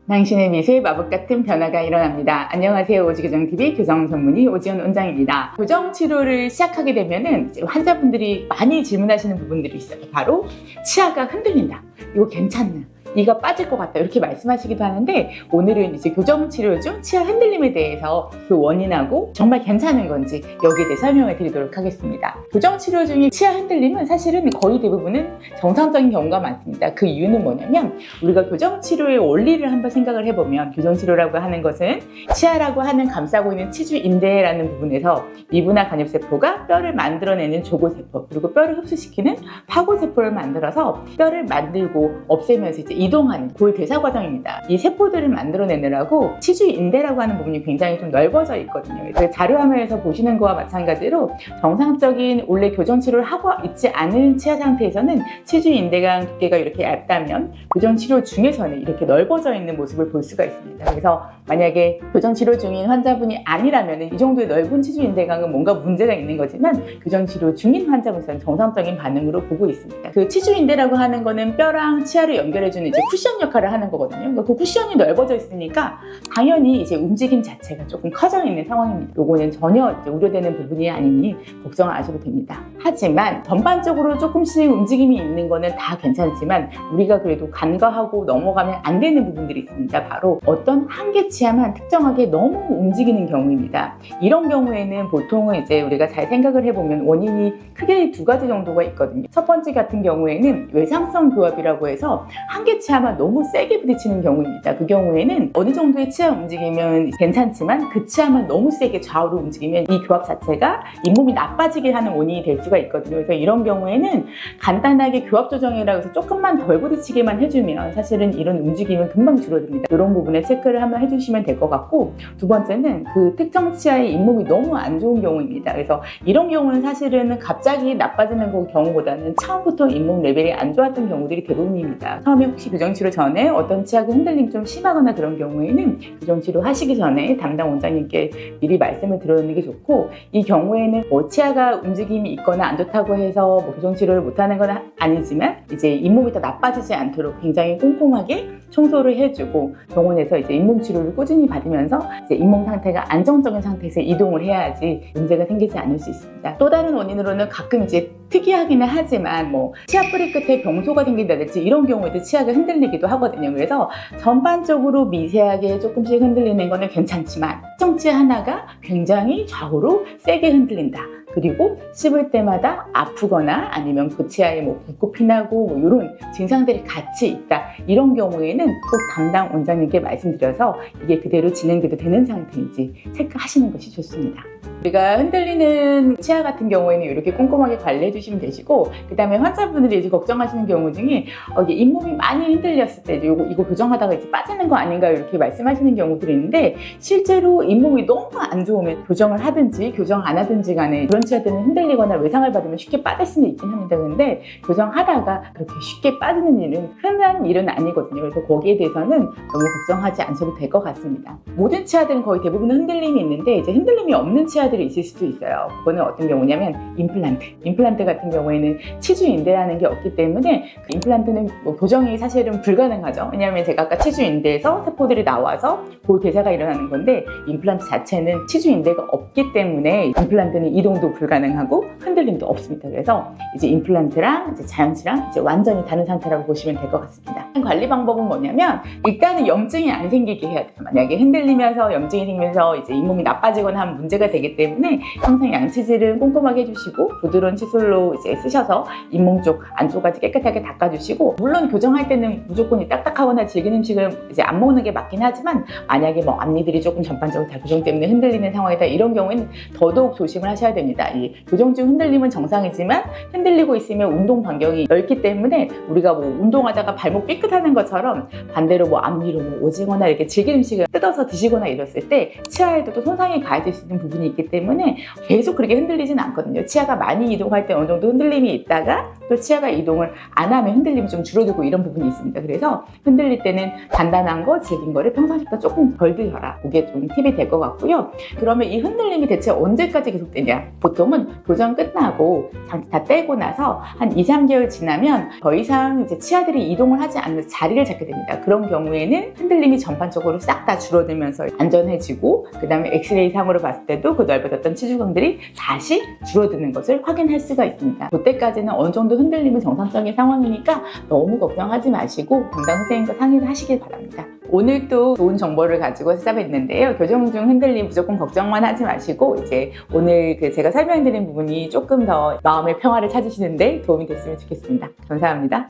당신의 미소에 마법 같은 변화가 일어납니다. 안녕하세요. 오지교정TV 교정 전문의 오지연 원장입니다. 교정 치료를 시작하게 되면은 환자분들이 많이 질문하시는 부분들이 있어요. 바로 치아가 흔들린다. 이거 괜찮나? 이가 빠질 것 같다 이렇게 말씀하시기도 하는데, 오늘은 이제 교정 치료 중 치아 흔들림에 대해서 그 원인하고 정말 괜찮은 건지 여기에 대해 설명을 드리도록 하겠습니다. 교정 치료 중에 치아 흔들림은 사실은 거의 대부분은 정상적인 경우가 많습니다. 그 이유는 뭐냐면, 우리가 교정 치료의 원리를 한번 생각을 해보면, 교정 치료라고 하는 것은 치아라고 하는 감싸고 있는 치주인대라는 부분에서 미부나 간엽세포가 뼈를 만들어내는 조고세포, 그리고 뼈를 흡수시키는 파고세포를 만들어서 뼈를 만들고 없애면서 이제 이동하는 골대사 과정입니다. 이 세포들을 만들어내느라고 치주인대라고 하는 부분이 굉장히 좀 넓어져 있거든요. 그래서 자료화면에서 보시는 거와 마찬가지로 정상적인 원래 교정 치료를 하고 있지 않은 치아 상태에서는 치주인대가 두께가 이렇게 얇다면, 교정 치료 중에서는 이렇게 넓어져 있는 모습을 볼 수가 있습니다. 그래서 만약에 교정 치료 중인 환자분이 아니라면 이 정도의 넓은 치주인대강은 뭔가 문제가 있는 거지만, 교정 치료 중인 환자분들은 정상적인 반응으로 보고 있습니다. 그 치주인대라고 하는 거는 뼈랑 치아를 연결해주는 이제 쿠션 역할을 하는 거거든요. 그러니까 그 쿠션이 넓어져 있으니까 당연히 이제 움직임 자체가 조금 커져 있는 상황입니다. 요거는 전혀 이제 우려되는 부분이 아니니 걱정 안 하셔도 됩니다. 하지만 전반적으로 조금씩 움직임이 있는 거는 다 괜찮지만, 우리가 그래도 간과하고 넘어가면 안 되는 부분들이 있습니다. 바로 어떤 한 개 치아만 특정하게 너무 움직이는 경우입니다. 이런 경우에는 보통은 이제 우리가 잘 생각을 해보면 원인이 크게 두 가지 정도가 있거든요. 첫 번째 같은 경우에는 외상성 교합이라고 해서 한 개 치아만 너무 세게 부딪히는 경우입니다. 그 경우에는 어느 정도의 치아 움직임은 괜찮지만, 그 치아만 너무 세게 좌우로 움직이면 이 교합 자체가 잇몸이 나빠지게 하는 원인이 될 수가 있거든요. 그래서 이런 경우에는 간단하게 교합 조정이라고 해서 조금만 덜 부딪히게만 해주면 사실은 이런 움직임은 금방 줄어듭니다. 이런 부분에 체크를 한번 해주시면 될 것 같고, 두 번째는 그 특정 치아의 잇몸이 너무 안 좋은 경우입니다. 그래서 이런 경우는 사실은 갑자기 나빠지는 경우보다는 처음부터 잇몸 레벨이 안 좋았던 경우들이 대부분입니다. 처음에 혹시 교정치료 전에 어떤 치아가 흔들림 좀 심하거나 그런 경우에는 교정치료 하시기 전에 담당 원장님께 미리 말씀을 드려놓는 게 좋고, 이 경우에는 뭐 치아가 움직임이 있거나 안 좋다고 해서 뭐 교정치료를 못하는 건 아니지만, 이제 잇몸이 더 나빠지지 않도록 굉장히 꼼꼼하게 청소를 해주고 병원에서 이제 잇몸 치료를 꾸준히 받으면서 이제 잇몸 상태가 안정적인 상태에서 이동을 해야지 문제가 생기지 않을 수 있습니다. 또 다른 원인으로는 가끔 이제 특이하기는 하지만 뭐 치아 뿌리 끝에 병소가 생긴다든지 이런 경우에도 치아가 흔들리기도 하거든요. 그래서 전반적으로 미세하게 조금씩 흔들리는 거는 괜찮지만, 특정 치아 하나가 굉장히 좌우로 세게 흔들린다, 그리고 씹을 때마다 아프거나 아니면 그 치아에 뭐 붓고 피나고 뭐 이런 증상들이 같이 있다, 이런 경우에는 꼭 담당 원장님께 말씀드려서 이게 그대로 진행돼도 되는 상태인지 체크하시는 것이 좋습니다. 우리가 흔들리는 치아 같은 경우에는 이렇게 꼼꼼하게 관리해 주시면 되시고, 그 다음에 환자분들이 이제 걱정하시는 경우 중에 이게 잇몸이 많이 흔들렸을 때 이거 교정하다가 이제 빠지는 거 아닌가 이렇게 말씀하시는 경우들이 있는데, 실제로 잇몸이 너무 안 좋으면 교정을 하든지 교정 안 하든지 간에 그런 치아들은 흔들리거나 외상을 받으면 쉽게 빠질 수는 있긴 합니다. 근데 교정하다가 그렇게 쉽게 빠지는 일은 흔한 일은 아니거든요. 그래서 거기에 대해서는 너무 걱정하지 않으셔도 될 것 같습니다. 모든 치아들은 거의 대부분 흔들림이 있는데, 이제 흔들림이 없는 치아들이 있을 수도 있어요. 그거는 어떤 경우냐면 임플란트 같은 경우에는 치주인대라는 게 없기 때문에 그 임플란트는 뭐 교정이 사실은 불가능하죠. 왜냐하면 제가 아까 치주인대에서 세포들이 나와서 골대사가 일어나는 건데, 임플란트 자체는 치주인대가 없기 때문에 임플란트는 이동도 불가능하고 흔들림도 없습니다. 그래서 이제 임플란트랑 이제 자연치랑 이제 완전히 다른 상태라고 보시면 될 것 같습니다. 관리 방법은 뭐냐면, 일단은 염증이 안 생기게 해야 돼요. 만약에 흔들리면서 염증이 생기면서 이제 잇몸이 나빠지거나 하면 문제가 되기 때문에 항상 양치질은 꼼꼼하게 해주시고, 부드러운 칫솔로 이제 쓰셔서 잇몸 쪽 안쪽까지 깨끗하게 닦아주시고, 물론 교정할 때는 무조건 이 딱딱하거나 질긴 음식을 이제 안 먹는 게 맞긴 하지만, 만약에 뭐 앞니들이 조금 전반적으로 다 교정 때문에 흔들리는 상황이다, 이런 경우에는 더더욱 조심을 하셔야 됩니다. 이 교정 중 흔들림은 정상이지만 흔들리고 있으면 운동 반경이 넓기 때문에, 우리가 뭐 운동하다가 발목 삐끗하는 것처럼 반대로 뭐 앞니로 뭐 오징어나 이렇게 질긴 음식을 뜯어서 드시거나 이랬을 때 치아에도 또 손상이 가해질 수 있는 부분이 있기 때문에 계속 그렇게 흔들리진 않거든요. 치아가 많이 이동할 때 어느 정도 흔들림이 있다가 또 치아가 이동을 안 하면 흔들림이 좀 줄어들고 이런 부분이 있습니다. 그래서 흔들릴 때는 단단한 거, 질긴 거를 평상시보다 조금 덜 드셔라, 그게 좀 팁이 될 것 같고요. 그러면 이 흔들림이 대체 언제까지 계속되냐? 보통은 교정 끝나고 장치 다 떼고 나서 한 2, 3개월 지나면 더 이상 이제 치아들이 이동을 하지 않는 자리를 잡게 됩니다. 그런 경우에는 흔들림이 전반적으로 싹 다 줄어들면서 안전해지고, 그 다음에 엑스레이 상으로 봤을 때도 그 넓어졌던 치주광들이 다시 줄어드는 것을 확인할 수가 있습니다. 그때까지는 어느 정도 흔들림은 정상적인 상황이니까 너무 걱정하지 마시고 담당 선생님과 상의를 하시길 바랍니다. 오늘 또 좋은 정보를 가지고 찾아뵀는데요. 교정 중 흔들림 무조건 걱정만 하지 마시고, 이제 오늘 제가 설명드린 부분이 조금 더 마음의 평화를 찾으시는데 도움이 됐으면 좋겠습니다. 감사합니다.